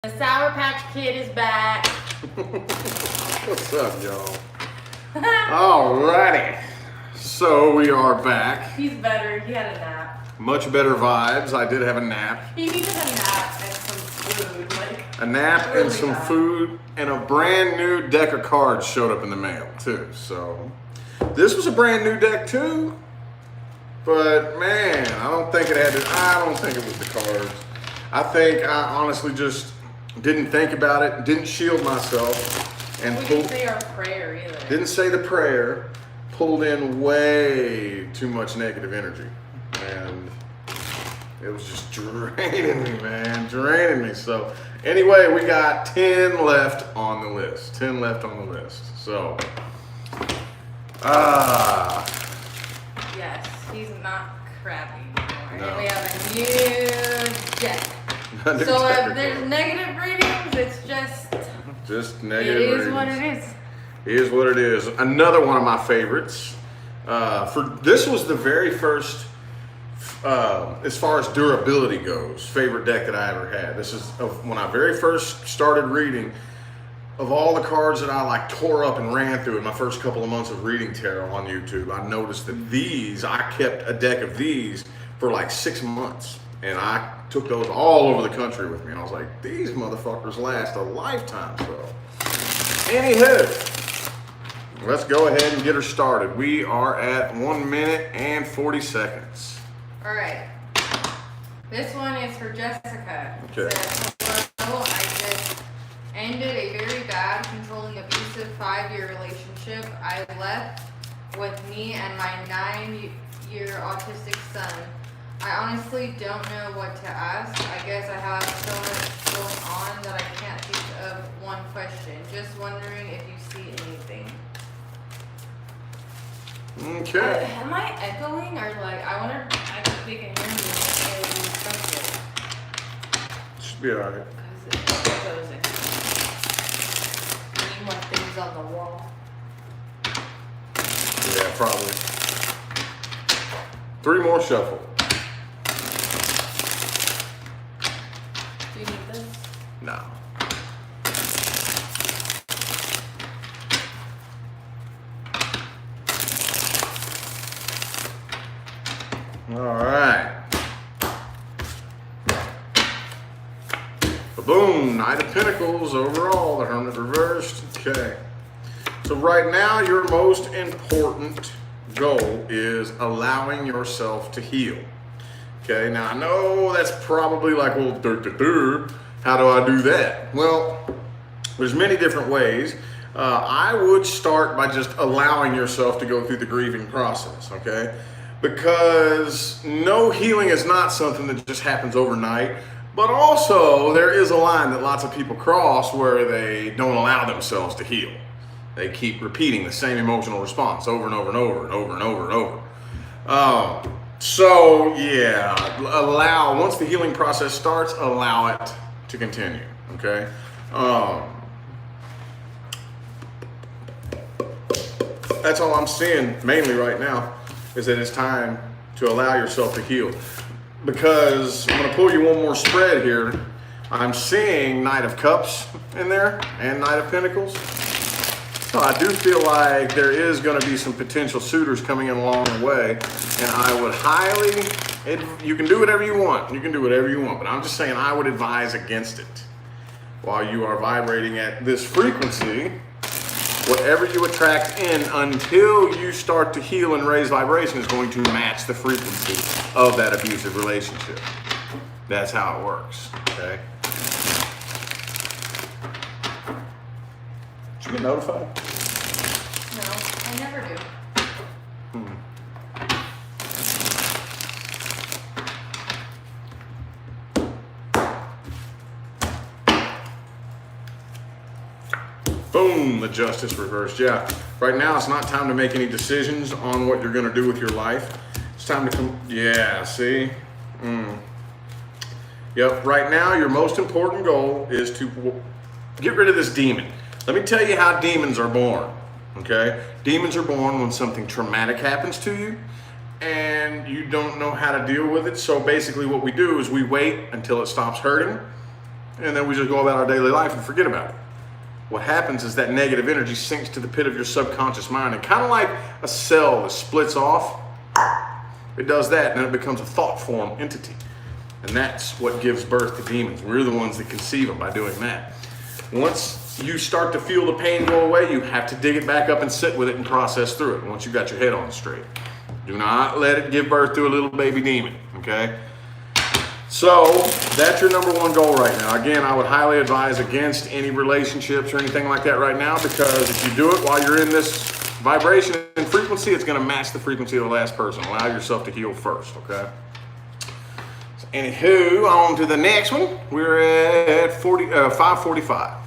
The Sour Patch Kid is back. What's up, y'all? Alrighty. So we are back. He's better. He had a nap. Much better vibes. I did have a nap. He needed a nap and some food. A nap really and some bad. food, and a brand new deck of cards showed up in the mail, too. So this was a brand new deck, too. But man, I don't think it was the cards. I think I honestly just didn't think about it, didn't shield myself, and We didn't say our prayer either. didn't say the prayer, pulled in way too much negative energy. And it was just draining me, man, draining me. So anyway, we got 10 left on the list, 10 left on the list. So, Yes, he's not crappy anymore. No. And we have a new deck. A new So deck if of there's cards. negative ratings, it's just negative it is ratings. what it is. Here's what it is. Another one of my favorites. This was the very first, as far as durability goes, favorite deck that I ever had. This is when I very first started reading. Of all the cards that I like tore up and ran through in my first couple of months of reading tarot on YouTube, I noticed that I kept a deck of these for like 6 months. And I took those all over the country with me. And I was like, these motherfuckers last a lifetime. So, anywho, let's go ahead and get her started. We are at 1 minute and 40 seconds. All right. This one is for Jessica. Okay. It says, hello, I just ended a very bad, controlling, abusive 5-year relationship. I left with me and my 9-year autistic son. I honestly don't know what to ask. I guess I have so much going on that I can't think of one question. Just wondering if you see anything. Okay. Am I echoing or like, I wonder if they can hear me and something. Should be alright. Because it echoes in. I need more things on the wall. Yeah, probably. 3 more shuffle. Do you need this? No. All right. Boom, Knight of Pentacles overall, the Hermit reversed. Okay. So right now, your most important goal is allowing yourself to heal. Okay, now I know that's probably like, well, how do I do that? Well, there's many different ways. I would start by just allowing yourself to go through the grieving process, okay? Because no healing is not something that just happens overnight, but also there is a line that lots of people cross where they don't allow themselves to heal. They keep repeating the same emotional response over and over and over and over and over and over. So yeah, once the healing process starts, allow it to continue, okay? That's all I'm seeing mainly right now, is that it's time to allow yourself to heal. Because I'm gonna pull you one more spread here. I'm seeing Knight of Cups in there and Knight of Pentacles. So I do feel like there is gonna be some potential suitors coming in along the way. And I would you can do whatever you want. You can do whatever you want, but I'm just saying I would advise against it. While you are vibrating at this frequency, whatever you attract in until you start to heal and raise vibration is going to match the frequency of that abusive relationship. That's how it works, okay? Did you get notified? No, I never do. Boom, the Justice reversed. Yeah, right now it's not time to make any decisions on what you're gonna do with your life. It's time to come, yeah, see? Yep, right now your most important goal is to get rid of this demon. Let me tell you how demons are born, okay? Demons are born when something traumatic happens to you and you don't know how to deal with it. So basically what we do is we wait until it stops hurting and then we just go about our daily life and forget about it. What happens is that negative energy sinks to the pit of your subconscious mind, and kind of like a cell that splits off, it does that, and then it becomes a thought form entity. And that's what gives birth to demons. We're the ones that conceive them by doing that. Once you start to feel the pain go away, you have to dig it back up and sit with it and process through it once you got your head on straight. Do not let it give birth to a little baby demon, okay? So that's your number one goal right now. Again, I would highly advise against any relationships or anything like that right now, because if you do it while you're in this vibration and frequency, it's going to match the frequency of the last person. Allow yourself to heal first, okay? So anywho, on to the next one. We're at 545.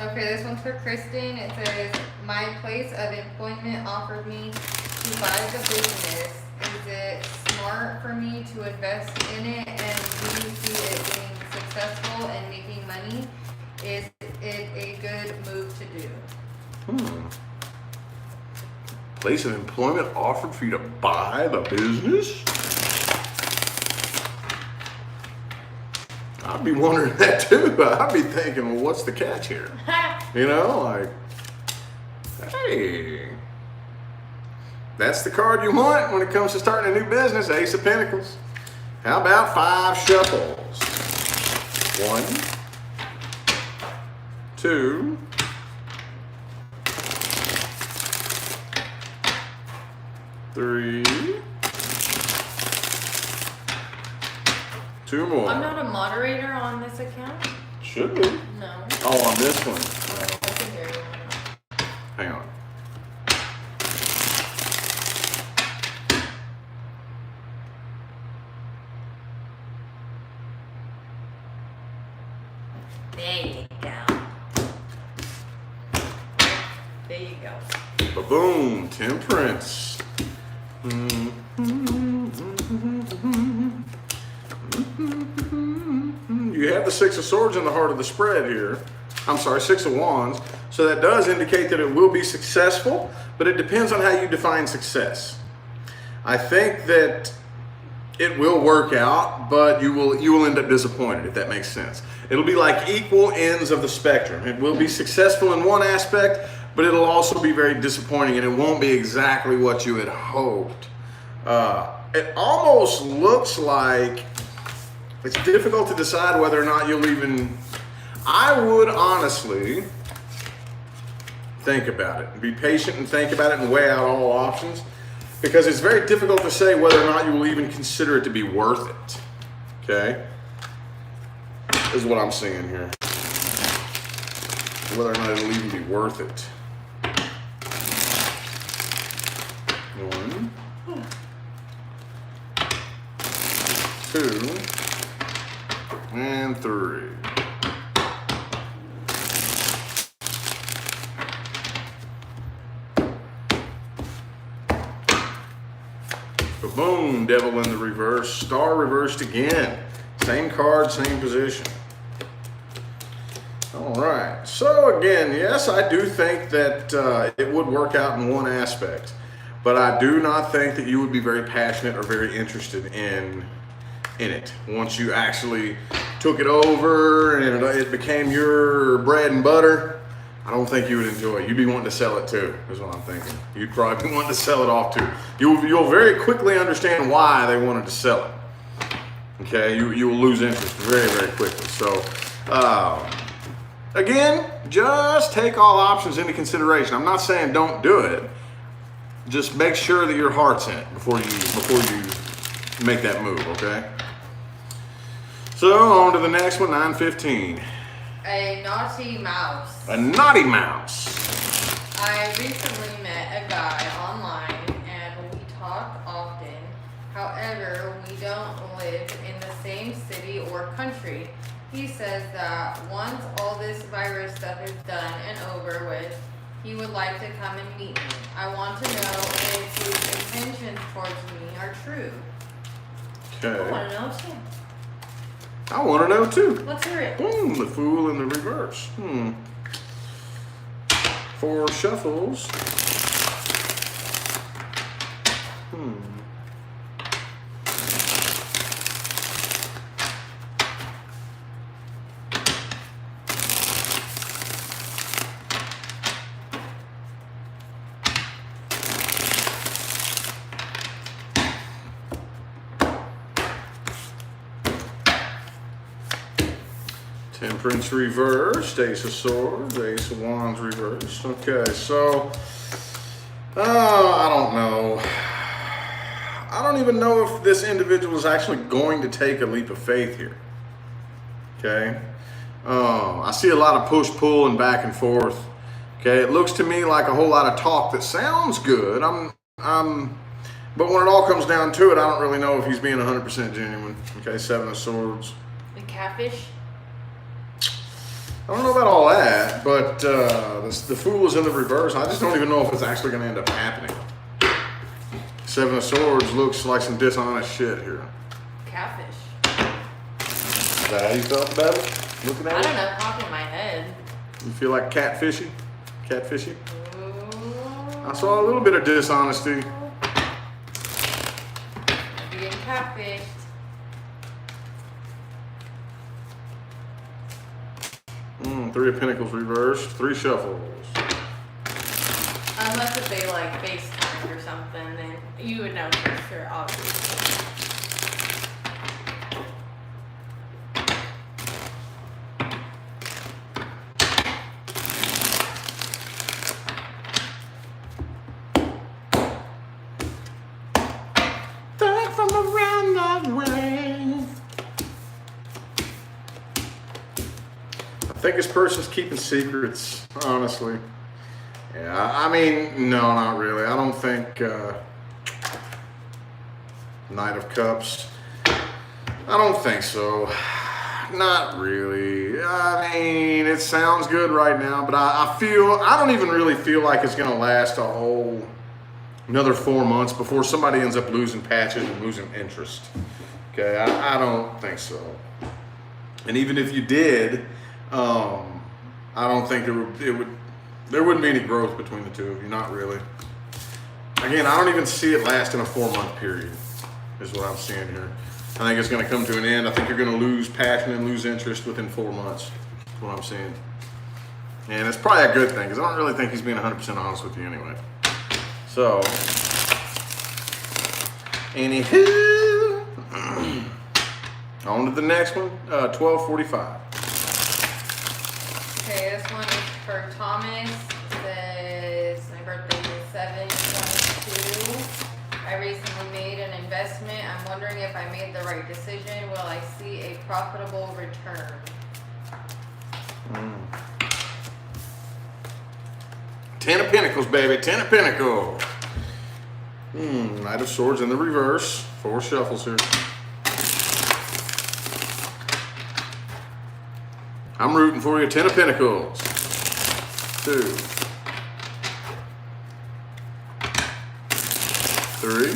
Okay, this one's for Kristen. It says, my place of employment offered me to buy the business. Is it smart for me to invest in it, and do you see it being successful and making money? Is it a good move to do? Place of employment offered for you to buy the business? I'd be wondering that too. I'd be thinking, well, what's the catch here? You know, like, hey, that's the card you want when it comes to starting a new business, Ace of Pentacles. How about 5 shuffles? 1, 2, 3, 2 more. I'm not a moderator on this account. Should be. No. Oh, on this one. I can hear you. Hang on. There you go. There you go. Ba-boom, Temperance. You have the 6 of Swords in the heart of the spread here. I'm sorry, 6 of Wands. So that does indicate that it will be successful, but it depends on how you define success. I think that it will work out, but you will end up disappointed, if that makes sense. It'll be like equal ends of the spectrum. It will be successful in one aspect, but it'll also be very disappointing, and it won't be exactly what you had hoped. It almost looks like it's difficult to decide whether or not you'll even... I would honestly think about it. Be patient and think about it and weigh out all options, because it's very difficult to say whether or not you will even consider it to be worth it. Okay? Is what I'm seeing here. Whether or not it'll even be worth it. 1, 2, and 3. Boom, Devil in the reverse, Star reversed again. Same card, same position. All right, so again, yes, I do think that it would work out in one aspect, but I do not think that you would be very passionate or very interested in it. Once you actually took it over and it became your bread and butter, I don't think you would enjoy it. You'd be wanting to sell it too, is what I'm thinking. You'd probably be wanting to sell it off too. You'll very quickly understand why they wanted to sell it. Okay, you will lose interest very, very quickly. So, again, just take all options into consideration. I'm not saying don't do it. Just make sure that your heart's in it before you make that move, okay? So, on to the next one, 915. A naughty mouse. A naughty mouse. I recently met a guy online and we talk often. However, we don't live in the same city or country. He says that once all this virus stuff is done and over with, he would like to come and meet me. I want to know if his intentions towards me are true. I Okay. want to know too. I want to know too. Let's hear it. Boom, the Fool in the reverse. 4 shuffles. Temperance reversed, Ace of Swords, Ace of Wands reversed. Okay, so, I don't know. I don't even know if this individual is actually going to take a leap of faith here. Okay? I see a lot of push-pull and back and forth. Okay, it looks to me like a whole lot of talk that sounds good. But when it all comes down to it, I don't really know if he's being 100% genuine. Okay, Seven of Swords. The catfish? I don't know about all that, but the Fool is in the reverse. I just don't even know if it's actually going to end up happening. Seven of Swords looks like some dishonest shit here. Catfish. Is that how you felt about it? Looking at I it? don't know, pop in my head. You feel like catfishy? Catfishy? Ooh. I saw a little bit of dishonesty. Being catfished. Three of Pentacles reversed, three shuffles. Unless if they like FaceTime or something, then you would know for sure, obviously. Back from around that way. I think this person's keeping secrets, honestly. Yeah, I mean, no, not really. I don't think Knight of Cups. I don't think so. Not really. I mean, it sounds good right now, but I don't even really feel like it's gonna last a whole another 4 months before somebody ends up losing patches and losing interest. Okay, I don't think so. And even if you did, I don't think there wouldn't be any growth between the two of you, not really. Again, I don't even see it lasting a 4-month period, is what I'm seeing here. I think it's going to come to an end. I think you're going to lose passion and lose interest within 4 months. That's what I'm seeing. And it's probably a good thing, because I don't really think he's being 100% honest with you anyway. So, anywho, on to the next one, 1245. Okay, this one is for Thomas. It says my birthday is 7/22. I recently made an investment. I'm wondering if I made the right decision. Will I see a profitable return? Ten of Pentacles, baby. Ten of Pentacles. Knight of Swords in the reverse. 4 shuffles here. I'm rooting for you. Ten of Pentacles. 2. 3.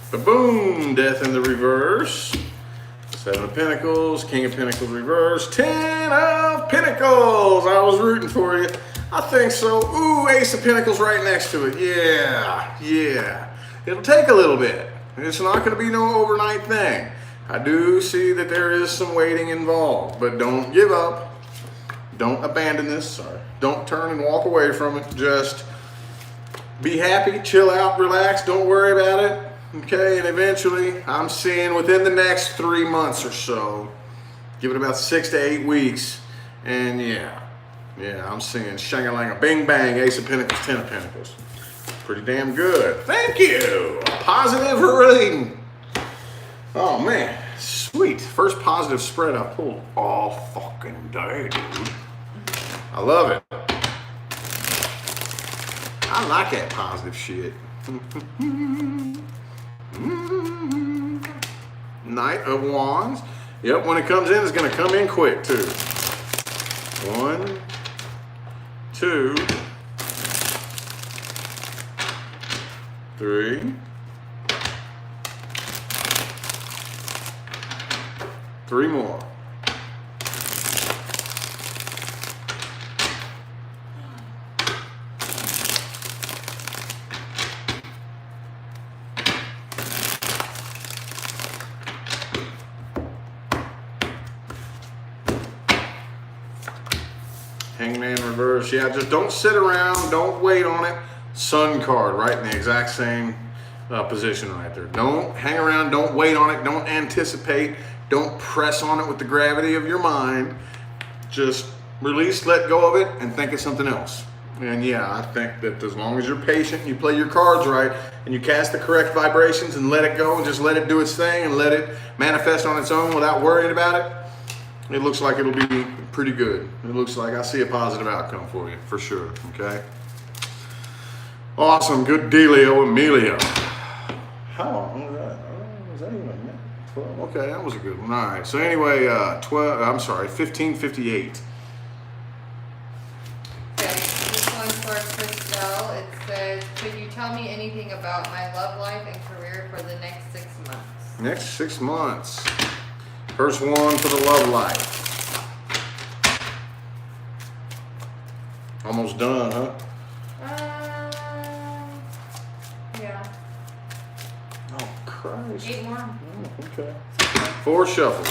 'Ba boom! Death in the reverse. 7 of Pentacles, King of Pentacles reverse, 10 of Pentacles. I was rooting for you. I think so. Ooh, Ace of Pentacles right next to it. Yeah. It'll take a little bit. It's not going to be no overnight thing. I do see that there is some waiting involved, but don't give up. Don't abandon this. Sorry. Don't turn and walk away from it. Just be happy, chill out, relax. Don't worry about it. Okay, and eventually, I'm seeing within the next 3 months or so, give it about 6 to 8 weeks, and yeah, I'm seeing shang-a-lang-a, bing bang, Ace of Pentacles, 10 of Pentacles. Pretty damn good. Thank you. A positive reading. Oh man, sweet. First positive spread I pulled all fucking day, dude. I love it. I like that positive shit. Knight of Wands. Yep, when it comes in, it's going to come in quick too. 1, 2, 3, 3 more. Hangman reverse. Yeah, just don't sit around. Don't wait on it. Sun card, right in the exact same position right there. Don't hang around. Don't wait on it. Don't anticipate. Don't press on it with the gravity of your mind. Just release, let go of it, and think of something else. And yeah, I think that as long as you're patient and you play your cards right and you cast the correct vibrations and let it go and just let it do its thing and let it manifest on its own without worrying about it, it looks like it'll be pretty good. It looks like I see a positive outcome for you, for sure, okay? Awesome, good dealio, Emilio. How long was that? Oh, was that even a minute? 12? Okay, that was a good one. All right, so anyway, 1558. Okay, this one's for Christelle. It says, could you tell me anything about my love life and career for the next 6 months? Next 6 months. First one for the love life. Almost done, huh? Yeah. Oh, Christ. 8 more. Oh, okay. 4 shuffles.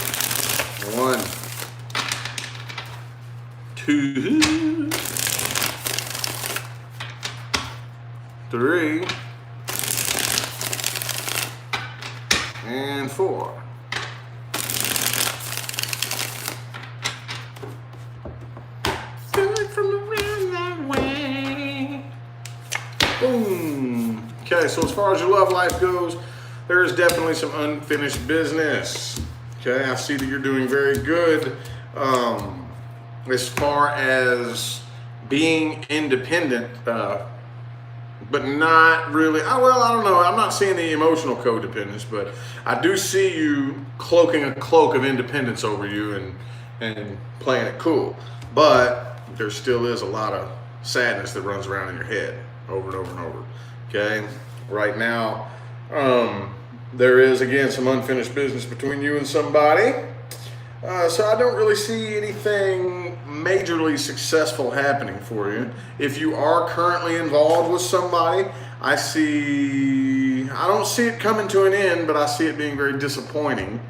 1, 2, 3, and 4. Boom. Okay, so as far as your love life goes, there is definitely some unfinished business. Okay, I see that you're doing very good as far as being independent, but not really. Well, I don't know. I'm not seeing the emotional codependence, but I do see you cloaking a cloak of independence over you and playing it cool. But there still is a lot of sadness that runs around in your head over and over and over. Okay, right now, there is again some unfinished business between you and somebody. So I don't really see anything majorly successful happening for you. If you are currently involved with somebody, I don't see it coming to an end, but I see it being very disappointing.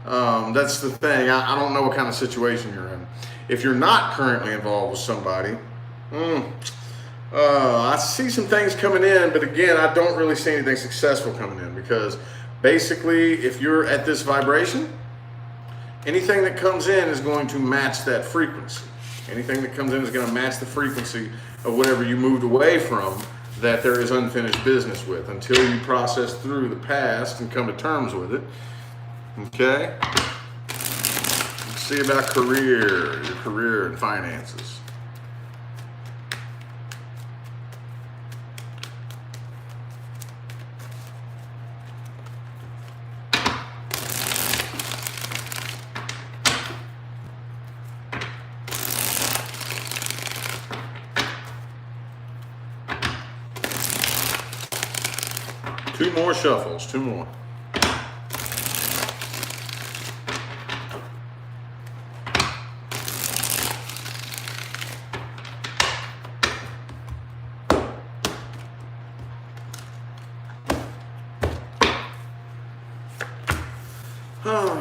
That's the thing. I don't know what kind of situation you're in. If you're not currently involved with somebody, I see some things coming in, but again, I don't really see anything successful coming in because basically, if you're at this vibration, anything that comes in is going to match that frequency. Anything that comes in is going to match the frequency of whatever you moved away from that there is unfinished business with until you process through the past and come to terms with it. Okay? Let's see about your career and finances. Two more shuffles, 2 more.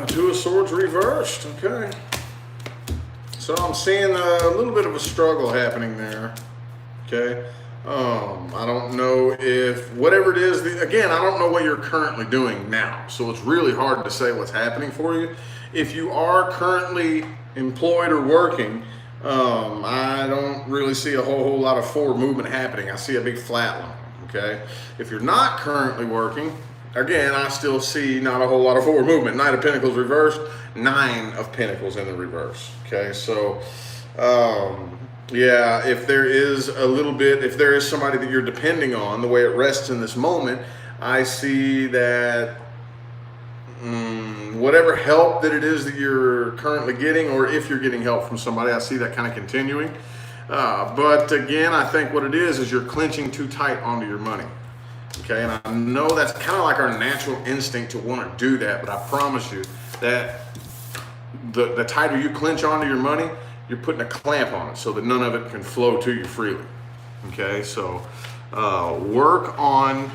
Two of Swords reversed, okay. So I'm seeing a little bit of a struggle happening there, okay. I don't know if whatever it is, again, I don't know what you're currently doing now. So it's really hard to say what's happening for you. If you are currently employed or working, I don't really see a whole lot of forward movement happening. I see a big flat line, okay? If you're not currently working, again, I still see not a whole lot of forward movement. Knight of Pentacles reversed, 9 of Pentacles in the reverse, okay? So, yeah, if there is if there is somebody that you're depending on, the way it rests in this moment, I see that whatever help that it is that you're currently getting, or if you're getting help from somebody, I see that kind of continuing. But again, I think what it is you're clenching too tight onto your money. Okay, and I know that's kind of like our natural instinct to want to do that, but I promise you that the tighter you clench onto your money, you're putting a clamp on it so that none of it can flow to you freely. Okay, so work on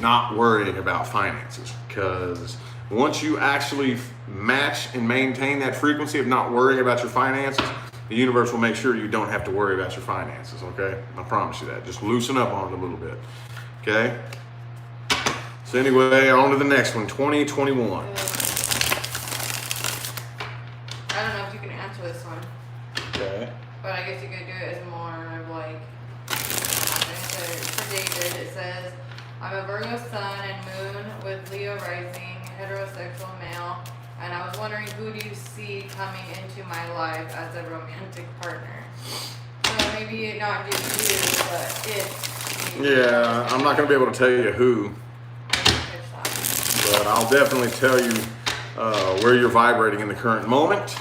not worrying about finances, because once you actually match and maintain that frequency of not worrying about your finances, the universe will make sure you don't have to worry about your finances, okay? I promise you that. Just loosen up on it a little bit, okay? So anyway, on to the next one, 2021. I don't know if you can answer this one, Okay. but I guess you could do it as more of like, for David, it says, I'm a Virgo sun and moon with Leo rising, heterosexual male, and I was wondering, who do you see coming into my life as a romantic partner? So maybe not just you, but if. Yeah, I'm not going to be able to tell you who, but I'll definitely tell you where you're vibrating in the current moment.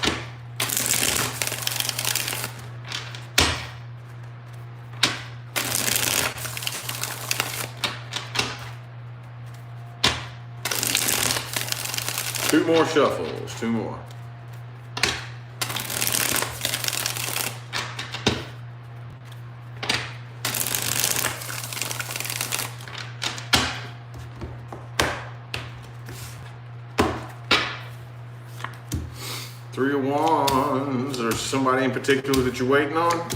Two more shuffles, two more. Three of Wands. There's somebody in particular that you're waiting on.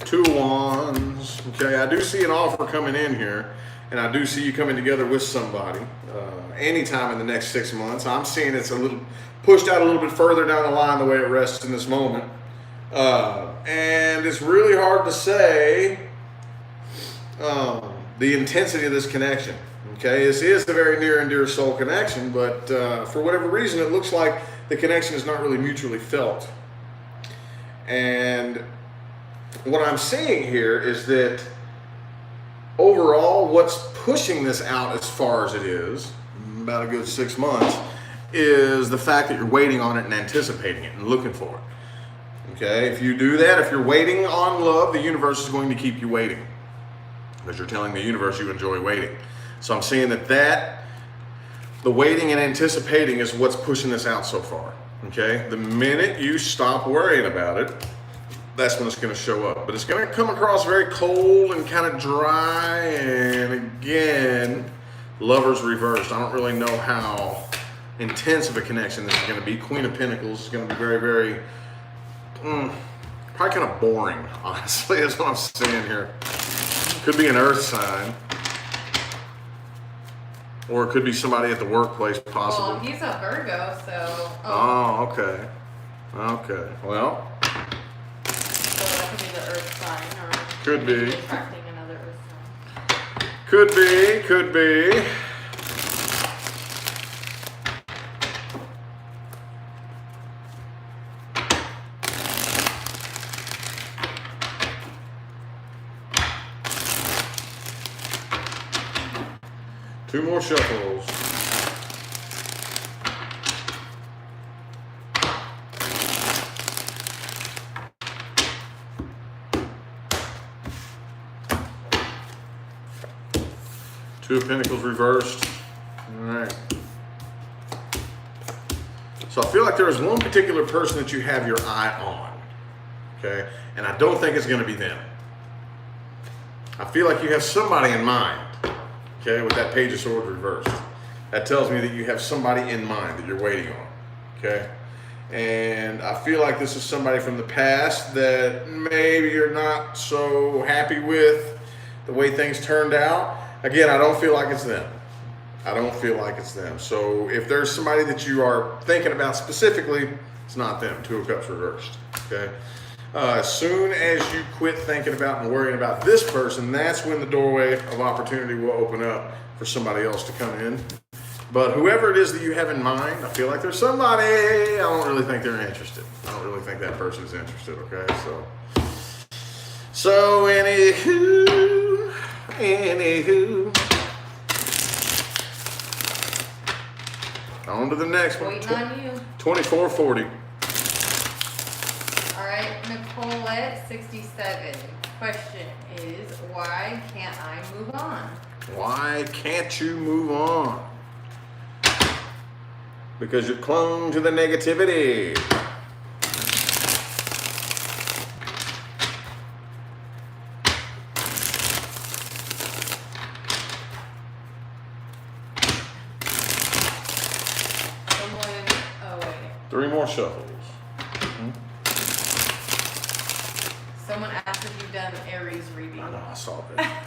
Two of Wands. Okay, I do see an offer coming in here, and I do see you coming together with somebody anytime in the next 6 months. I'm seeing it's a little pushed out a little bit further down the line the way it rests in this moment. And it's really hard to say the intensity of this connection. Okay, this is a very near and dear soul connection, but for whatever reason, it looks like the connection is not really mutually felt. And what I'm seeing here is that overall, what's pushing this out as far as it is, about a good 6 months, is the fact that you're waiting on it and anticipating it and looking for it. Okay, if you do that, if you're waiting on love, the universe is going to keep you waiting, because you're telling the universe you enjoy waiting. So I'm seeing that the waiting and anticipating is what's pushing this out so far. Okay, the minute you stop worrying about it, that's when it's going to show up. But it's going to come across very cold and kind of dry. And again, Lovers reversed. I don't really know how intense of a connection this is going to be. Queen of Pentacles is going to be very, very, probably kind of boring, honestly, is what I'm seeing here. Could be an earth sign. Or it could be somebody at the workplace, possibly. Well, he's a Virgo, so. Oh, okay. Okay. Well. So that could be the Earth sign, or Could maybe be. attracting another Earth sign. Could be. Could be. Two more shuffles. Two of Pentacles reversed. All right. So I feel like there is one particular person that you have your eye on. Okay? And I don't think it's going to be them. I feel like you have somebody in mind. Okay, with that Page of Swords reversed. That tells me that you have somebody in mind that you're waiting on. Okay? And I feel like this is somebody from the past that maybe you're not so happy with the way things turned out. Again, I don't feel like it's them. I don't feel like it's them. So if there's somebody that you are thinking about specifically, it's not them. Two of Cups reversed. Okay? As soon as you quit thinking about and worrying about this person, that's when the doorway of opportunity will open up for somebody else to come in. But whoever it is that you have in mind, I feel like there's somebody, I don't really think they're interested. I don't really think that person's interested, okay? So anywho. On to the next one. Waiting on you. 2440. All right, Nicolette, 67. Question is, why can't I move on? Why can't you move on? Because you're clung to the negativity. Someone, oh wait. Three more shuffles. Someone asked if you've done Aries reading. I know, I saw that.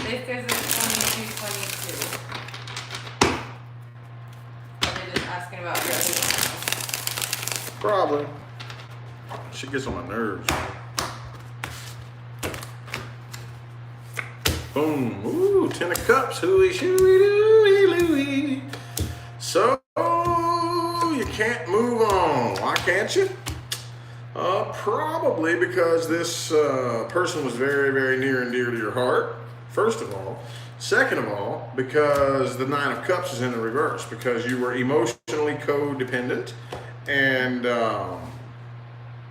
This is a 2222. Are they just asking about your other channel? Probably. She gets on my nerves. Boom. Ooh, 10 of cups. Hooey, shooey, dooey, looey. So, you can't move on. Why can't you? Probably because this person was very, very near and dear to your heart, first of all. Second of all, because the 9 of cups is in the reverse, because you were emotionally codependent. And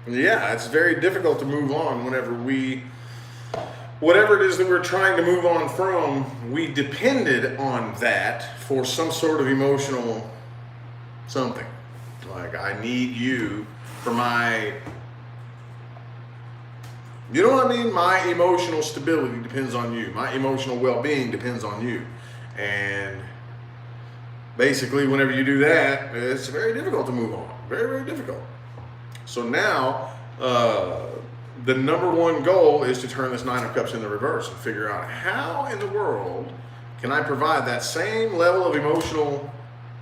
yeah, it's very difficult to move on whenever whatever it is that we're trying to move on from, we depended on that for some sort of emotional something. Like, I need you for my, you know what I mean? My emotional stability depends on you. My emotional well-being depends on you. And basically, whenever you do that, it's very difficult to move on. Very, very difficult. So now, the number one goal is to turn this 9 of cups in the reverse and figure out how in the world can I provide that same level of emotional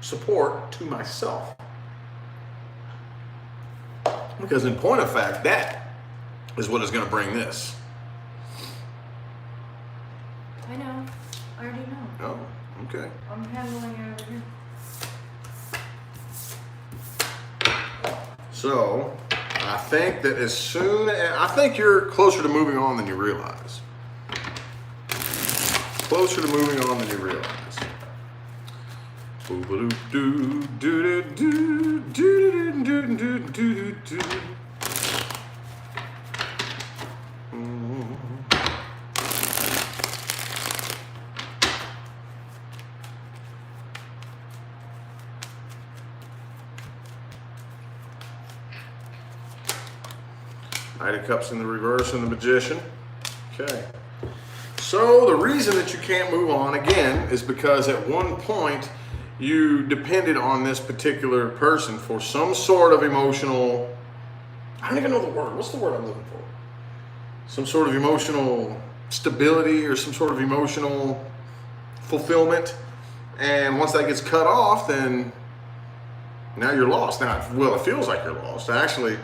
support to myself. Because in point of fact, that is what is going to bring this. I know. I already know. Oh, okay. I'm handling it over here. So, I think that I think you're closer to moving on than you realize. Closer to moving on than you realize. Knight of Cups in the reverse and the Magician. Okay. So the reason that you can't move on again is because at one point you depended on this particular person for some sort of emotional, I don't even know the word. What's the word I'm looking for? Some sort of emotional stability or some sort of emotional fulfillment. And once that gets cut off, then now you're lost. Now, well, it feels like you're lost. Actually,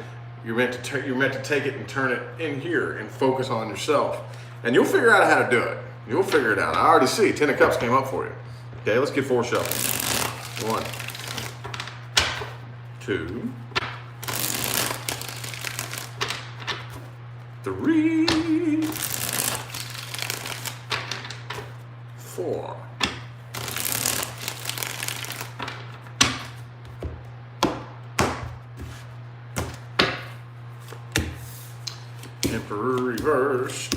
you're meant to take it and turn it in here and focus on yourself. And you'll figure out how to do it. You'll figure it out. I already see 10 of Cups came up for you. Okay, let's get 4 shuffles. 1, 2, 3, 4. Emperor reverse.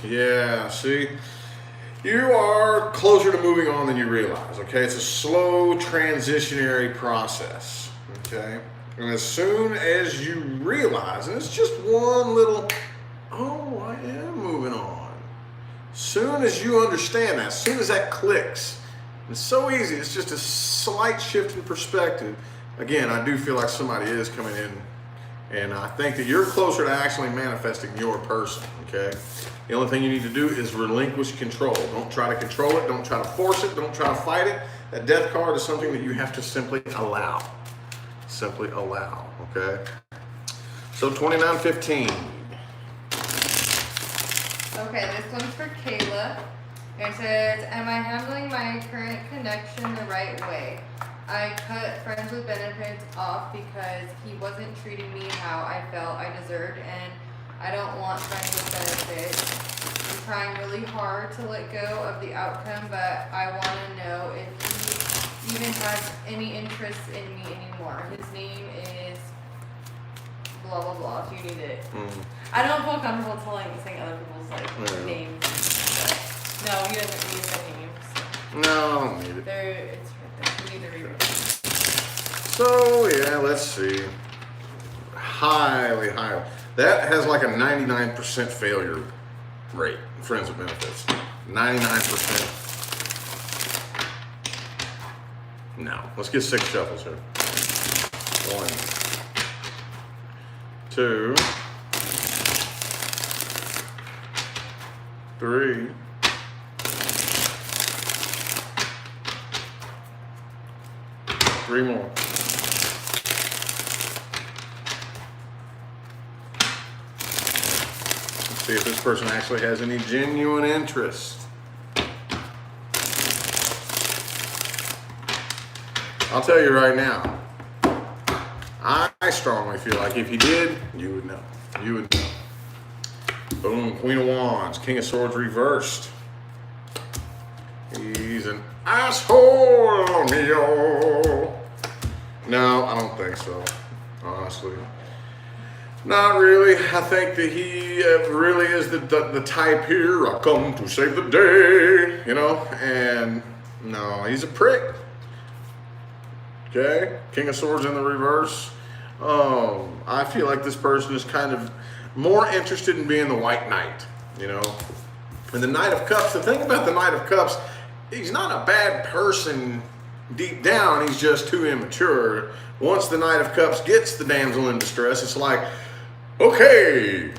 Yeah, see? You are closer to moving on than you realize, okay? It's a slow transitionary process, okay? And as soon as you realize, and it's just one little, oh, I am moving on. Soon as you understand that, as soon as that clicks, it's so easy, it's just a slight shift in perspective. Again, I do feel like somebody is coming in, and I think that you're closer to actually manifesting your person, okay? The only thing you need to do is relinquish control. Don't try to control it. Don't try to force it. Don't try to fight it. That death card is something that you have to simply allow. Simply allow, okay? So 2915. Okay, this one's for Kayla. It says, am I handling my current connection the right way? I cut friends with benefits off because he wasn't treating me how I felt I deserved, and I don't want friends with benefits. I'm trying really hard to let go of the outcome, but I want to know if he even has any interest in me anymore. His name is blah blah blah. If you need it, I don't feel comfortable saying other people's names. But no, he doesn't need the names. No, I don't need it. It's right there. You need to read it. So, yeah, let's see. Highly. That has like a 99% failure rate, friends with benefits. 99%. No. Let's get 6 shuffles here. 1, 2, 3, 3 more. Let's see if this person actually has any genuine interest. I'll tell you right now, I strongly feel like if you did, you would know. You would know. Boom, Queen of Wands, King of Swords reversed. He's an asshole, Neo. No, I don't think so, honestly. Not really. I think that he really is the type here, I come to save the day, you know, and no, he's a prick. Okay, King of Swords in the reverse. I feel like this person is kind of more interested in being the White Knight, you know. And the Knight of Cups, the thing about the Knight of Cups, he's not a bad person deep down, he's just too immature. Once the Knight of Cups gets the damsel in distress, it's like, okay,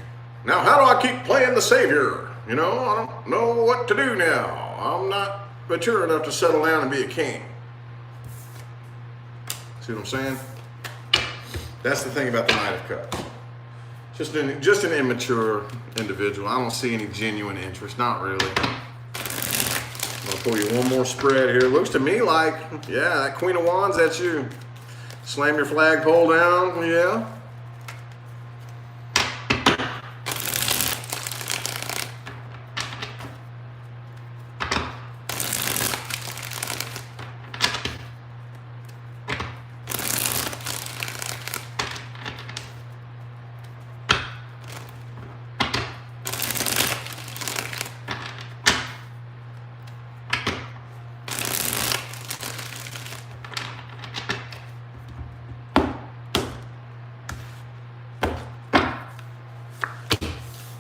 now how do I keep playing the savior? You know, I don't know what to do now. I'm not mature enough to settle down and be a king. See what I'm saying? That's the thing about the Knight of Cups. Just an immature individual. I don't see any genuine interest, not really. I'm gonna pull you one more spread here. Looks to me like, yeah, that Queen of Wands, that's you. Slam your flagpole down, yeah.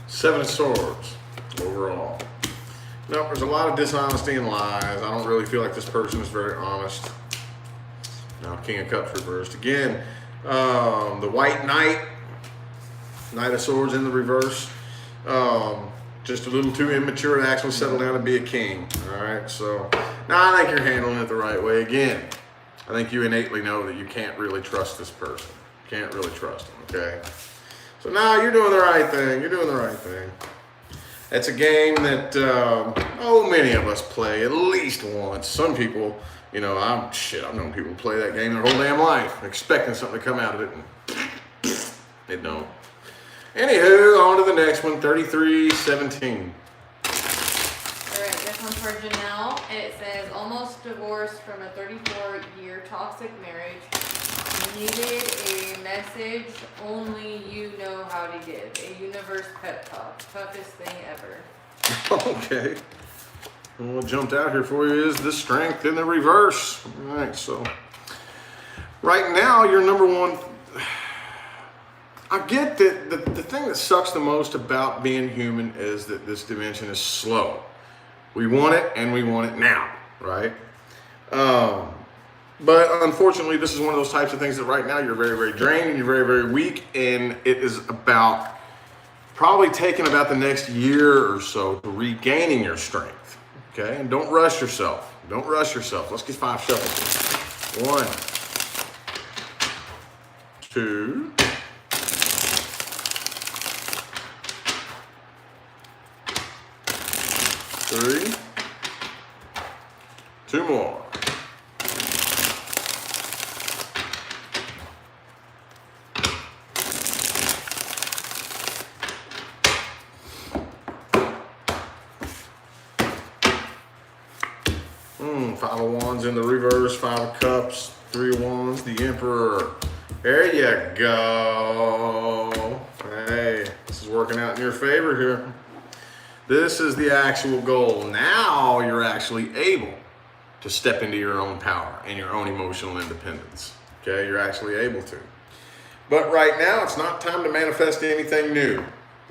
Seven of Swords overall. No, there's a lot of dishonesty and lies. I don't really feel like this person is very honest. Now, King of Cups reversed again. The White Knight, Knight of Swords in the reverse. Just a little too immature to actually settle down and be a king. All right, so now I think you're handling it the right way. Again, I think you innately know that you can't really trust this person. Can't really trust them, okay? So now you're doing the right thing. You're doing the right thing. It's a game that, many of us play at least once. Some people, you know, I've known people play that game their whole damn life, expecting something to come out of it, and they don't. Anywho, on to the next one, 3317. Alright, this one's for Janelle. It says, almost divorced from a 34-year toxic marriage. Needed a message only you know how to give. A universe pep talk. Toughest thing ever. Okay. And what jumped out here for you is the Strength in the reverse. All right, so right now, your number one. I get that the thing that sucks the most about being human is that this dimension is slow. We want it and we want it now, right? But unfortunately, this is one of those types of things that right now you're very, very drained and you're very, very weak. And it is about probably taking about the next year or so to regaining your strength. Okay? And don't rush yourself. Don't rush yourself. Let's get 5 shuffles here. 1, 2, 3, 2 more. Five of Wands in the reverse, 5 of Cups, 3 of Wands, the Emperor. There you go. Hey, this is working out in your favor here. This is the actual goal. Now you're actually able to step into your own power and your own emotional independence. Okay, you're actually able to. But right now, it's not time to manifest anything new.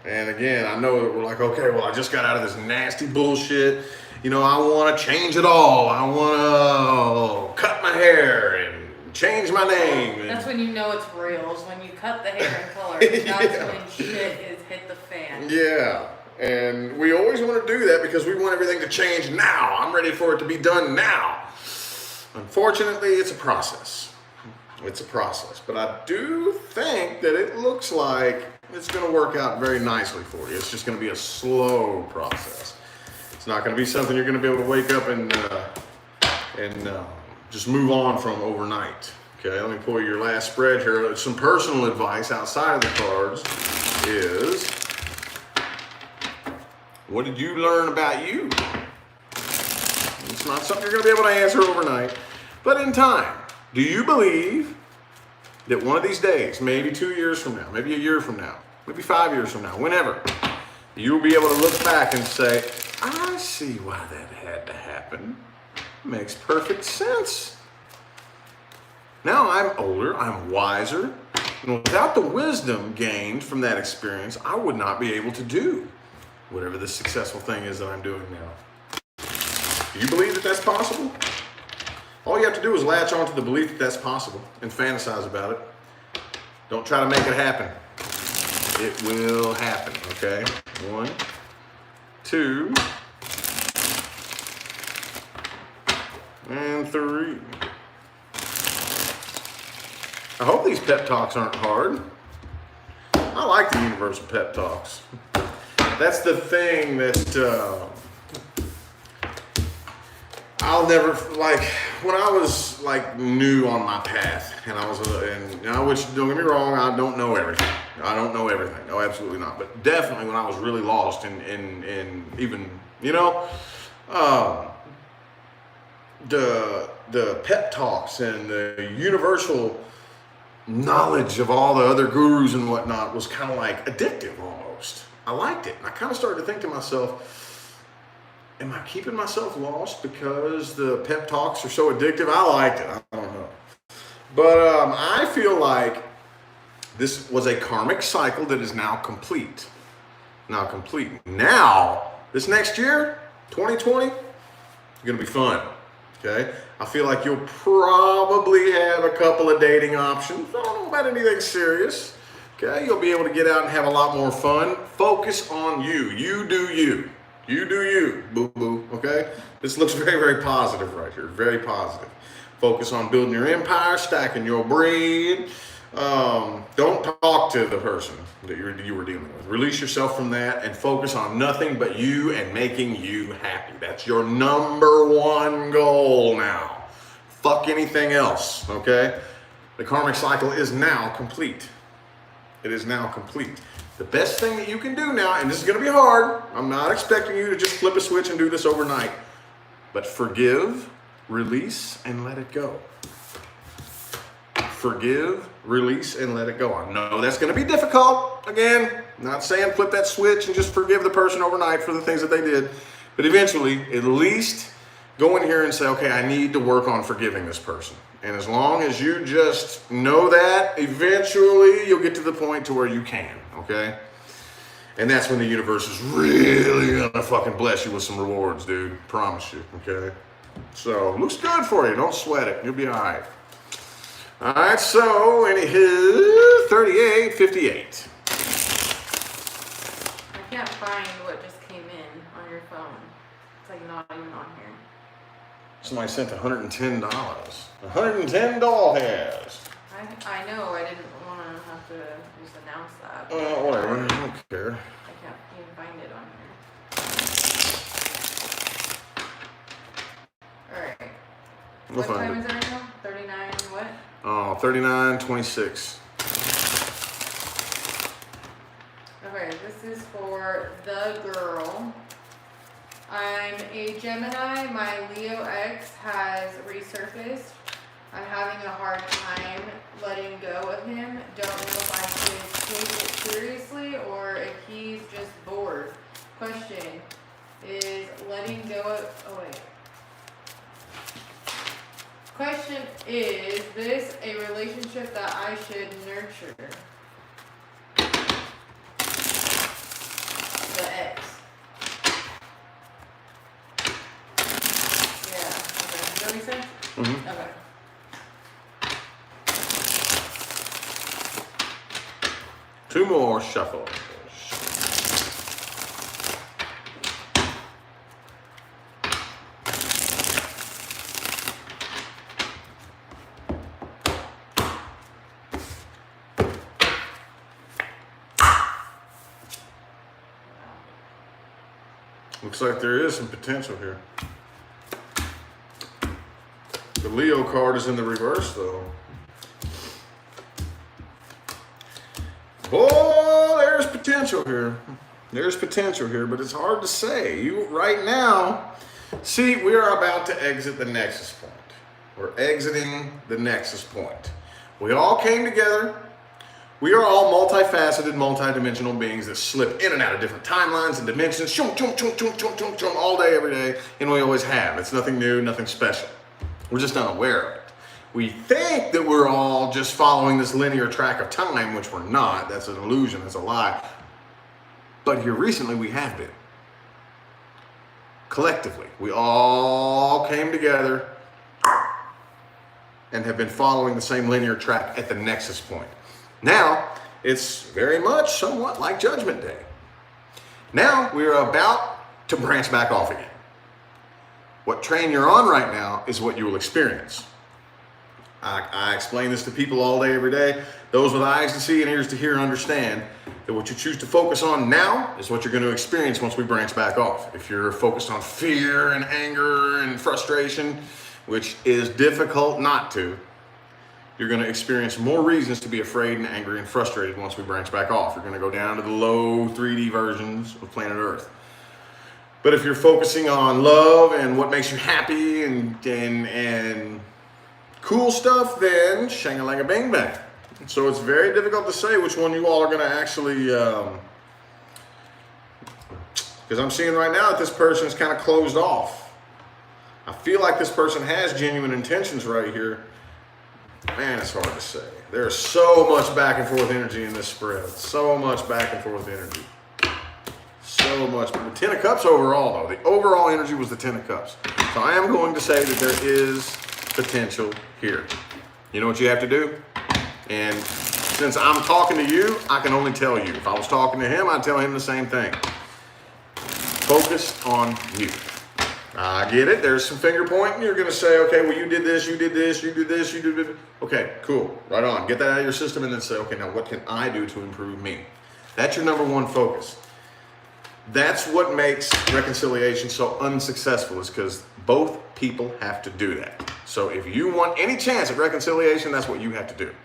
And again, I know that we're like, okay, well, I just got out of this nasty bullshit. You know, I want to change it all. I want to cut my hair and change my name. That's when you know it's real, is when you cut the hair and color. Yeah. That's when shit is hit the fan. Yeah, and we always want to do that because we want everything to change now. I'm ready for it to be done now. Unfortunately, it's a process. It's a process, but I do think that it looks like it's going to work out very nicely for you. It's just going to be a slow process. It's not going to be something you're going to be able to wake up and just move on from overnight. Okay, let me pull your last spread here. Some personal advice outside of the cards is, what did you learn about you? It's not something you're going to be able to answer overnight, but in time. Do you believe that one of these days, maybe 2 years from now, maybe a year from now, maybe 5 years from now, whenever, you'll be able to look back and say, I see why that had to happen. Makes perfect sense. Now I'm older, I'm wiser, and without the wisdom gained from that experience, I would not be able to do whatever the successful thing is that I'm doing now. Do you believe that that's possible? All you have to do is latch on to the belief that that's possible and fantasize about it. Don't try to make it happen. It will happen, okay? 1, 2, and 3. I hope these pep talks aren't hard. I like the universal pep talks. That's the thing that I'll never, like, when I was like new on my path, and I was, and now, which don't get me wrong, I don't know everything. I don't know everything. No, absolutely not. But definitely when I was really lost in even, you know, the pep talks and the universal knowledge of all the other gurus and whatnot was kind of like addictive almost. I liked it. And I kind of started to think to myself, am I keeping myself lost because the pep talks are so addictive? I liked it. I don't know. But I feel like this was a karmic cycle that is now complete. Now, this next year, 2020, it's going to be fun. Okay? I feel like you'll probably have a couple of dating options. I don't know about anything serious. Okay? You'll be able to get out and have a lot more fun. Focus on you. You do you. You do you, boo-boo, okay? This looks very, very positive right here, very positive. Focus on building your empire, stacking your bread. Don't talk to the person that you were dealing with. Release yourself from that and focus on nothing but you and making you happy. That's your #1 goal now. Fuck anything else, okay? The karmic cycle is now complete. It is now complete. The best thing that you can do now, and this is going to be hard, I'm not expecting you to just flip a switch and do this overnight, but forgive, release, and let it go. Forgive, release, and let it go. I know that's going to be difficult. Again, not saying flip that switch and just forgive the person overnight for the things that they did, but eventually, at least go in here and say, okay, I need to work on forgiving this person. And as long as you just know that, eventually you'll get to the point to where you can, okay? And that's when the universe is really gonna fucking bless you with some rewards, dude. Promise you, okay? So, looks good for you. Don't sweat it. You'll be all right. All right, so, anywho, 3858. I can't find what just came in on your phone. It's like not even on here. Somebody sent $110. $110 doll hairs. I know, I didn't want to have to just announce that. Well, whatever, I don't care. I can't even find it on here. Alright. We'll What find time it. is it right now? 39 what? Oh, 39:26. Okay, this is for the girl. I'm a Gemini. My Leo X has resurfaced. I'm having a hard time letting go of him. Don't know if I should take it seriously or if he's just bored. Question is letting go of, oh wait. Question is this a relationship that I should nurture? The X. Yeah, okay. Does that make sense? Mm-hmm. Okay. 2 more shuffles. Looks like there is some potential here. The Leo card is in the reverse, though. Boy, there's potential here. There's potential here, but it's hard to say. You right now, see, we are about to exit the nexus point. We're exiting the nexus point. We all came together. We are all multifaceted, multidimensional beings that slip in and out of different timelines and dimensions, all day, every day, and we always have. It's nothing new, nothing special. We're just unaware of it. We think that we're all just following this linear track of time, which we're not. That's an illusion, that's a lie. But here recently, we have been. Collectively, we all came together and have been following the same linear track at the nexus point. Now, it's very much somewhat like Judgment Day. Now, we are about to branch back off again. What train you're on right now is what you will experience. I explain this to people all day, every day. Those with eyes to see and ears to hear and understand that what you choose to focus on now is what you're going to experience once we branch back off. If you're focused on fear and anger and frustration, which is difficult not to, you're going to experience more reasons to be afraid and angry and frustrated once we branch back off. You're going to go down to the low 3D versions of planet Earth. But if you're focusing on love and what makes you happy and cool stuff, then shang-a-lang-a bang bang. So it's very difficult to say which one you all are going to actually, because I'm seeing right now that this person is kind of closed off. I feel like this person has genuine intentions right here. Man, it's hard to say. There's so much back and forth energy in this spread. So much back and forth energy. So much. The 10 of Cups overall, though. The overall energy was the 10 of Cups. So I am going to say that there is potential here. You know what you have to do? And since I'm talking to you, I can only tell you. If I was talking to him, I'd tell him the same thing. Focus on you. I get it. There's some finger pointing. You're going to say, okay, well, you did this, you did this, you did this, you did this. Okay, cool. Right on. Get that out of your system and then say, okay, now what can I do to improve me? That's your number one focus. That's what makes reconciliation so unsuccessful, is because both people have to do that. So if you want any chance at reconciliation, that's what you have to do.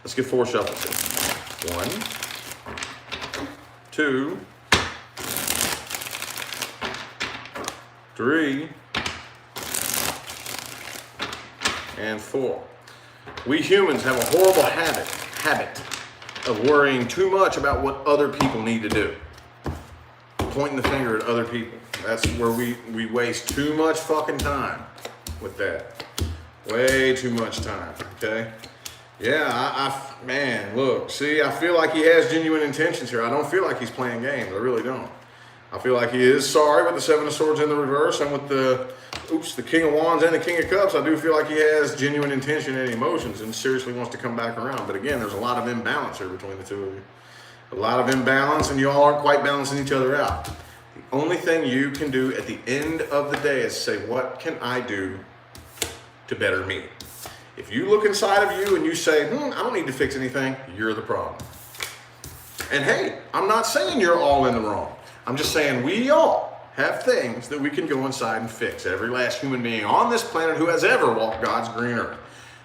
Let's get 4 shuffles here. 1, 2, 3, and 4. We humans have a horrible habit of worrying too much about what other people need to do. Pointing the finger at other people. That's where we waste too much fucking time with that. Way too much time, okay? Yeah, man, look, see, I feel like he has genuine intentions here. I don't feel like he's playing games. I really don't. I feel like he is sorry with the 7 of Swords in the reverse, and with the King of Wands and the King of Cups. I do feel like he has genuine intention and emotions and seriously wants to come back around. But again, there's a lot of imbalance here between the two of you. A lot of imbalance, and you all aren't quite balancing each other out. The only thing you can do at the end of the day is say, what can I do to better me? If you look inside of you and you say, I don't need to fix anything, you're the problem. And hey, I'm not saying you're all in the wrong. I'm just saying we all have things that we can go inside and fix. Every last human being on this planet who has ever walked God's green earth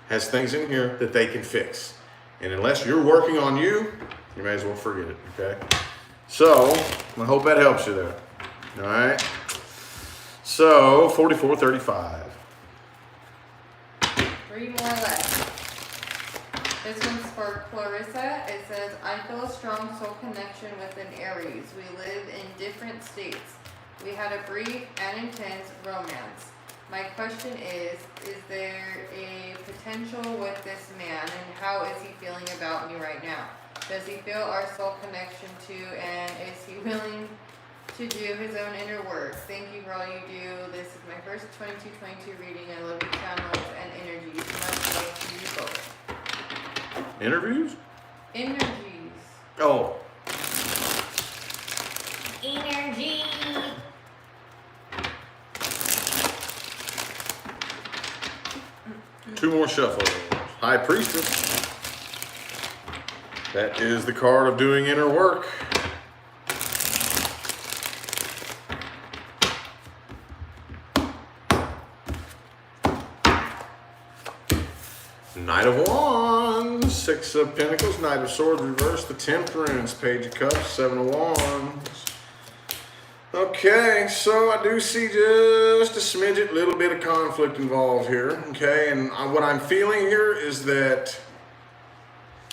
has things in here that they can fix. And unless you're working on you, you may as well forget it, okay? So, I hope that helps you there. All right? So, 44-35. 3 more left. This one's for Clarissa. It says, I feel a strong soul connection with an Aries. We live in different states. We had a brief and intense romance. My question is there a potential with this man, and how is he feeling about me right now? Does he feel our soul connection too, and is he willing to do his own inner work? Thank you for all you do. This is my first 22-22 reading. I love your channels and energies. Much love to you both. Interviews? Energies. Oh, more shuffles. High Priestess. That is the card of doing inner work. Knight of Wands, Six of Pentacles, Knight of Swords reversed, the Temperance, Page of Cups, Seven of Wands. Okay, so I do see just a smidget, little bit of conflict involved here. Okay, and what I'm feeling here is that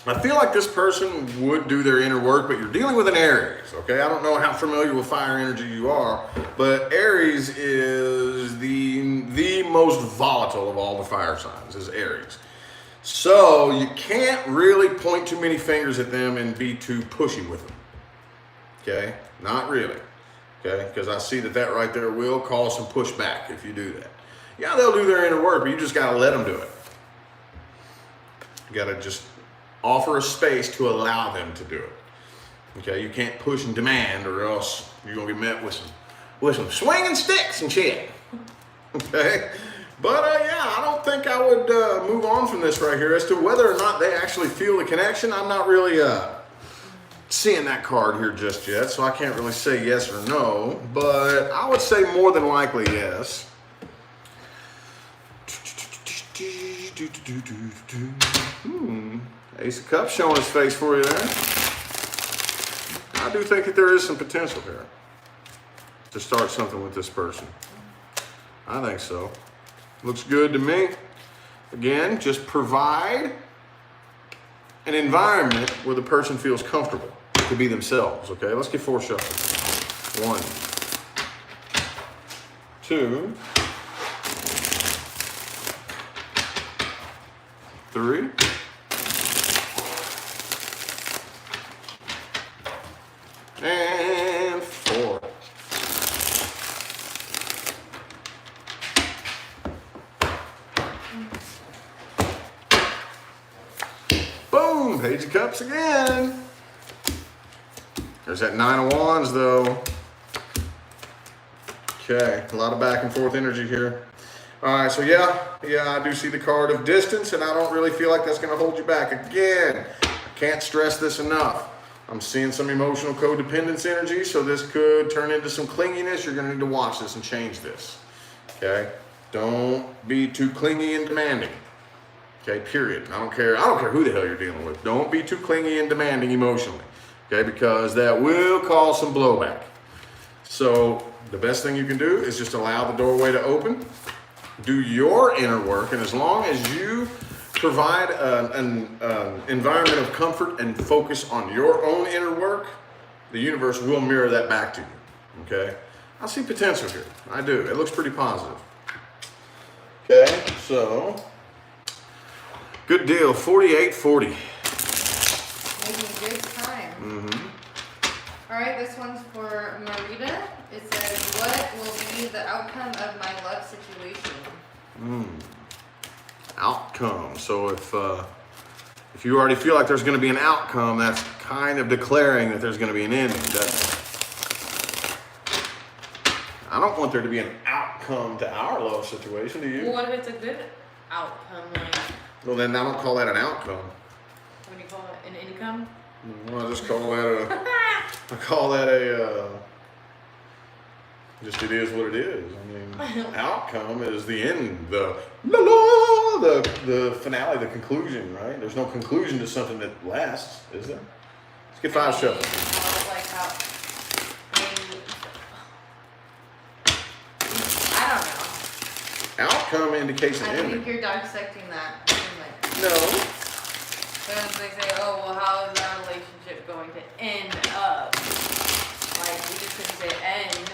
I feel like this person would do their inner work, but you're dealing with an Aries. Okay, I don't know how familiar with fire energy you are, but Aries is the most volatile of all the fire signs. Is Aries. So you can't really point too many fingers at them and be too pushy with them. Okay, not really. Okay, because I see that right there will cause some pushback if you do that. Yeah, they'll do their inner work, but you just got to let them do it. You got to just offer a space to allow them to do it. Okay, you can't push and demand, or else you're gonna get met with some swinging sticks and shit. Okay, but yeah, I don't think I would move on from this right here. As to whether or not they actually feel the connection, I'm not really seeing that card here just yet, so I can't really say yes or no, but I would say more than likely yes. Ace of Cups showing his face for you there. I do think that there is some potential here to start something with this person. I think so. Looks good to me. Again, just provide an environment where the person feels comfortable to be themselves. Okay, let's get 4 shuffles. 1, 2, 3. And 4. Boom! Page of Cups again. There's that 9 of Wands though. Okay, a lot of back and forth energy here. All right, so yeah, I do see the card of distance, and I don't really feel like that's going to hold you back. Again, I can't stress this enough. I'm seeing some emotional codependence energy, so this could turn into some clinginess. You're going to need to watch this and change this. Okay? Don't be too clingy and demanding. Okay, period. I don't care who the hell you're dealing with. Don't be too clingy and demanding emotionally. Okay, because that will cause some blowback. So the best thing you can do is just allow the doorway to open. Do your inner work, and as long as you provide an environment of comfort and focus on your own inner work, the universe will mirror that back to you. Okay? I see potential here. I do. It looks pretty positive. Okay, so good deal. 48-40. Making good time. All right, this one's for Marita. It says, what will be the outcome of my love situation? Outcome. So if you already feel like there's going to be an outcome, that's kind of declaring that there's going to be an ending. I don't want there to be an outcome to our love situation, do you? Well, what if it's a good outcome? Like, Well, then I don't call that an outcome. what do you call it? An income? Well, I just call that just it is what it is. I mean, outcome is the end, the finale, the conclusion, right? There's no conclusion to something that lasts, is there? Let's get 5 shuffles. Like how, I don't know. Outcome indicates an I ending. think you're dissecting that too much. No. Because they say, oh, well, how is our relationship going to end up? Like, we just couldn't say end.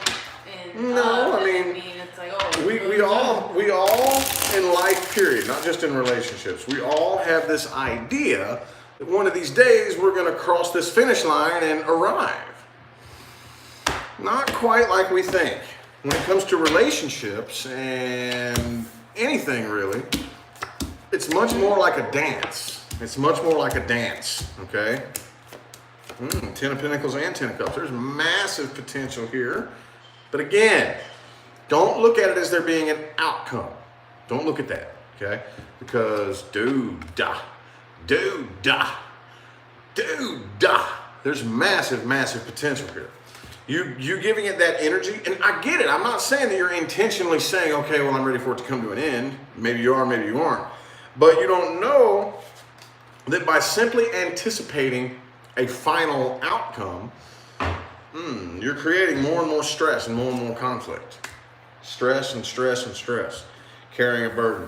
No, I mean, it's like, oh, we all in life, period, not just in relationships, we all have this idea that one of these days we're going to cross this finish line and arrive. Not quite like we think. When it comes to relationships and anything really, it's much more like a dance. It's much more like a dance, okay? 10 of Pentacles and 10 of Cups. There's massive potential here. But again, don't look at it as there being an outcome. Don't look at that, okay? Because dude, there's massive, massive potential here. You giving it that energy, and I get it. I'm not saying that you're intentionally saying, okay, well, I'm ready for it to come to an end. Maybe you are, maybe you aren't. But you don't know that by simply anticipating a final outcome, you're creating more and more stress and more conflict. Stress and stress and stress, carrying a burden.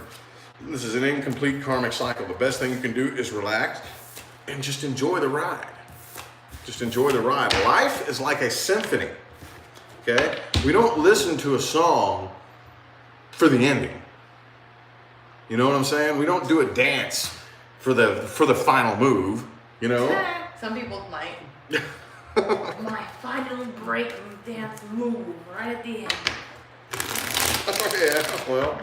This is an incomplete karmic cycle. The best thing you can do is relax and just enjoy the ride. Just enjoy the ride. Life is like a symphony, okay? We don't listen to a song for the ending. You know what I'm saying? We don't do a dance for the final move, you know? Some people might. My final break dance move right at the end. Yeah, well.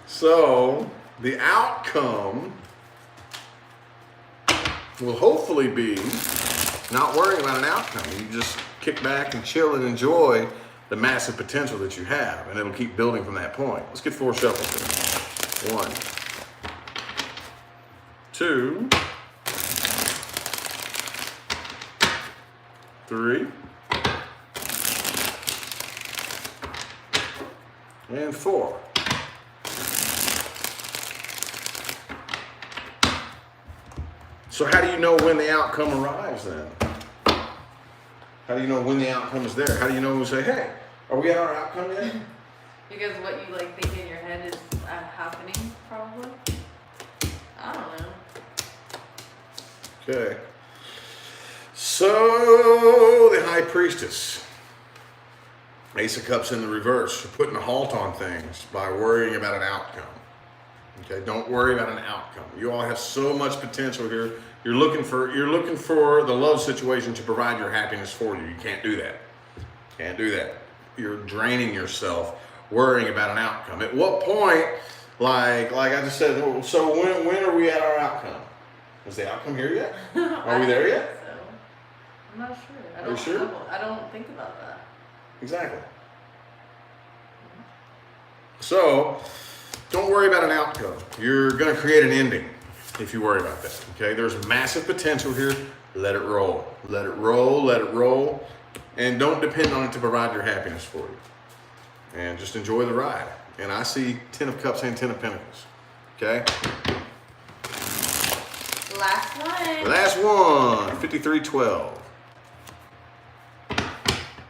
So, the outcome will hopefully be not worrying about an outcome. You just kick back and chill and enjoy the massive potential that you have, and it'll keep building from that point. Let's get 4 shuffles here. 1, 2, 3, and 4. So how do you know when the outcome arrives then? How do you know when the outcome is there? How do you know when say, hey, are we at our outcome yet? Because what you like think in your head is happening, probably. I don't know. Okay. So the High Priestess, Ace of Cups in the reverse, you're putting a halt on things by worrying about an outcome. Okay, don't worry about an outcome. You all have so much potential here. You're looking for the love situation to provide your happiness for you. You can't do that. Can't do that. You're draining yourself worrying about an outcome. At what point, like I just said, so when are we at our outcome? Is the outcome here yet? Are we there yet? So. I'm not sure. Are you sure? I don't think about that. Exactly. So, don't worry about an outcome. You're going to create an ending if you worry about that. Okay? There's massive potential here. Let it roll. Let it roll. Let it roll. And don't depend on it to provide your happiness for you. And just enjoy the ride. And I see 10 of Cups and 10 of Pentacles. Okay? Last one. Last one. 5312.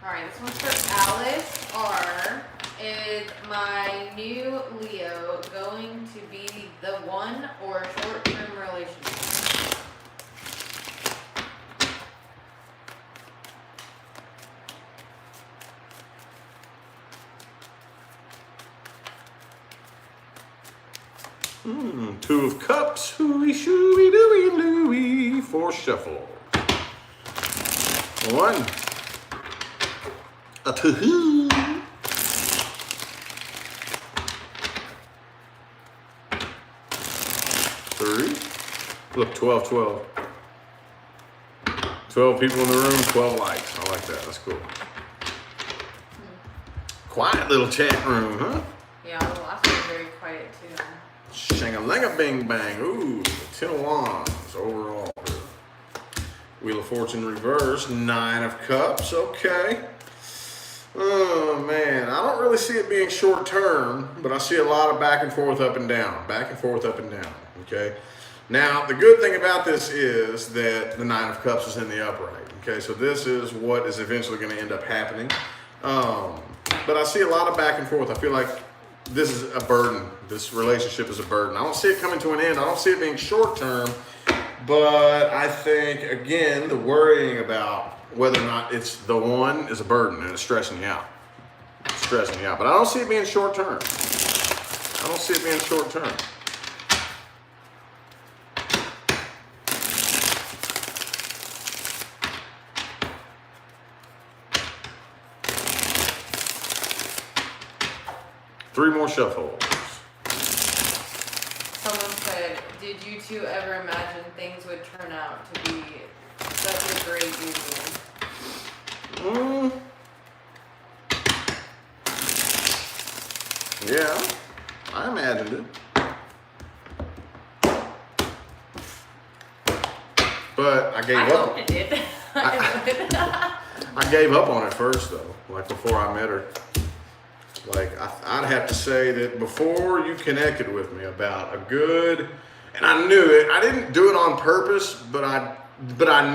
Alright, this one's for Alice R. Is my new Leo going to be the one or a short-term relationship? Two of Cups. Hooey, shooey, dooey, and dooey. 4 shuffle. 1. A 2. 3. Look, 12, 12. 12 people in the room, 12 likes. I like that. That's cool. Quiet little chat room, huh? Yeah, the last one was very quiet too. Shang-a-lang-a bing bang. Ooh, 10 of Wands overall. Wheel of Fortune reverse. 9 of Cups. Okay. Oh, man. I don't really see it being short term, but I see a lot of back and forth, up and down. Back and forth, up and down. Okay. Now, the good thing about this is that the 9 of Cups is in the upright. Okay. So this is what is eventually going to end up happening. But I see a lot of back and forth. I feel like this is a burden. This relationship is a burden. I don't see it coming to an end. I don't see it being short term. But I think, again, the worrying about whether or not it's the one is a burden and it's stressing you out. It's stressing you out. But I don't see it being short term. I don't see it being short term. Three more shuffles. Someone said, did you two ever imagine things would turn out to be such a great union? Yeah, I imagined it. But I gave I up. hope it did. I gave up on it first though, like before I met her. Like I'd have to say that before you connected with me about a good, and I knew it. I didn't do it on purpose, but I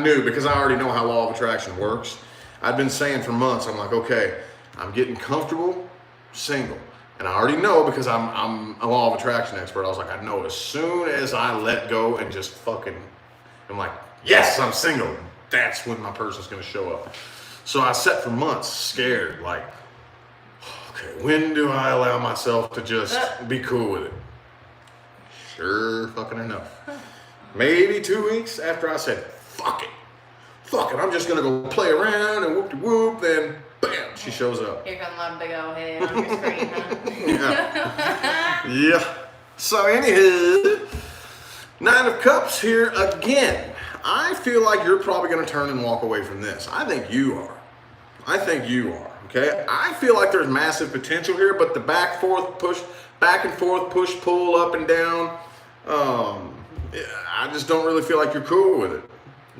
knew because I already know how law of attraction works. I'd been saying for months, I'm like, okay, I'm getting comfortable single. And I already know because I'm a law of attraction expert. I was like, I know as soon as I let go and just fucking, I'm like, yes, I'm single. That's when my person's gonna show up. So I sat for months scared, like, okay, when do I allow myself to just be cool with it? Sure fucking enough. Maybe 2 weeks after I said, fuck it, I'm just gonna go play around and whoop-de-whoop, then bam, she shows up. Here comes my big old head on your screen, huh? Yeah. So anywho, 9 of Cups here again. I feel like you're probably gonna turn and walk away from this. I think you are. Okay? I feel like there's massive potential here, but the back and forth, push, pull, up and down, I just don't really feel like you're cool with it.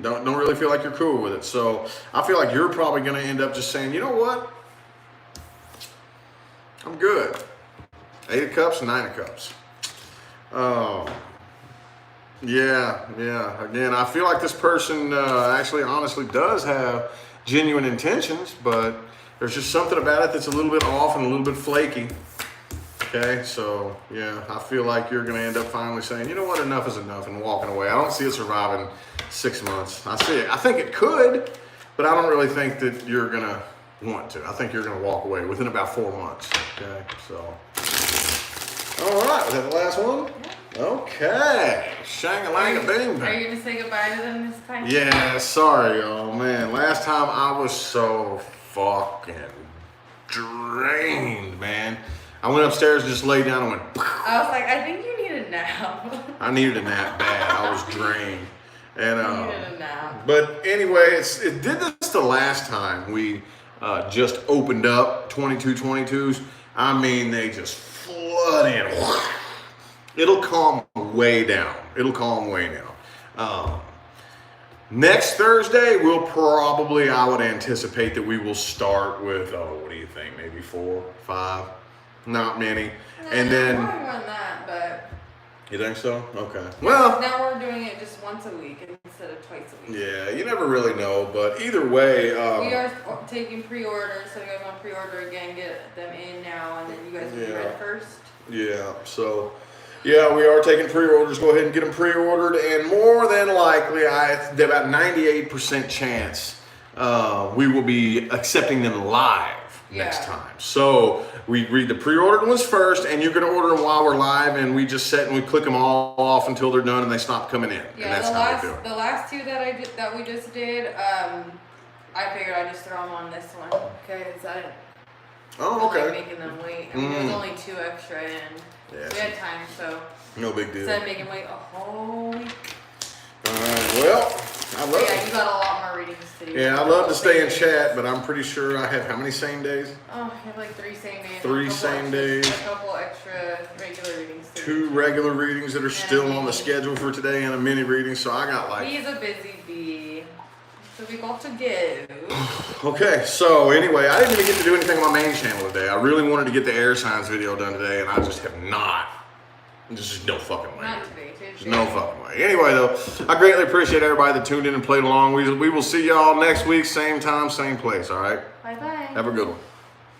Don't really feel like you're cool with it. So I feel like you're probably gonna end up just saying, you know what? I'm good. 8 of Cups, 9 of Cups. Yeah. Again, I feel like this person actually honestly does have genuine intentions, but there's just something about it that's a little bit off and a little bit flaky. Okay, so yeah, I feel like you're gonna end up finally saying, you know what, enough is enough, and walking away. I don't see it surviving 6 months. I think it could, but I don't really think that you're gonna want to. I think you're gonna walk away within about 4 months. Okay, so. All right, was that the last one? Okay, shang-a-lang-a-bing. Are you gonna say goodbye to them this time? Yeah, sorry, oh man. Last time I was so fucking drained, man. I went upstairs and just laid down and went. I was like, I think you need a nap. I needed a nap bad. I was drained. And You needed a nap. but anyway, it did this the last time we just opened up 2222s. I mean, they just flood in. It'll calm way down. Next Thursday, we'll probably, I would anticipate that we will start with, what do you think, maybe 4, 5? Not many. And then, Probably more than that, but you think so? Okay. Well, now we're doing it just once a week instead of twice a week. yeah, you never really know, but either way, We are taking pre-orders, so you guys want to pre-order again, get them in now, and then you guys will be ready first. yeah, so, yeah, we are taking pre-orders. Go ahead and get them pre-ordered, and more than likely, about 98% chance we will be accepting them live next time. So we read the pre-ordered ones first, and you're going to order them while we're live, and we just set and we click them all off until they're done and they stop coming in. Yeah, and that's how we do it. the last two that we just did, I figured I'd just throw them on this one, okay? Because I didn't Oh, feel like okay. making them wait. I mean, there was only 2 extra, and Yeah, we had time, so no big deal. instead of making wait a whole week. All right, well, I love Yeah, you got a lot more readings to do. Yeah, I love to stay in chat, but I'm pretty sure I have how many same days? Oh, I have like 3 same days. 3 same days. A couple extra regular readings to 2 do. regular readings that are still on the mini. schedule for today, and a mini reading. So I got like. He's a busy bee. So we got to go. Okay, so anyway, I didn't even get to do anything on my main channel today. I really wanted to get the air signs video done today, and I just have not. There's just no fucking way. Not today, There's no fucking way. Anyway, though, I greatly appreciate everybody that tuned in and played along. We will see y'all next week, same time, same place. All right. Bye bye. Have a good one.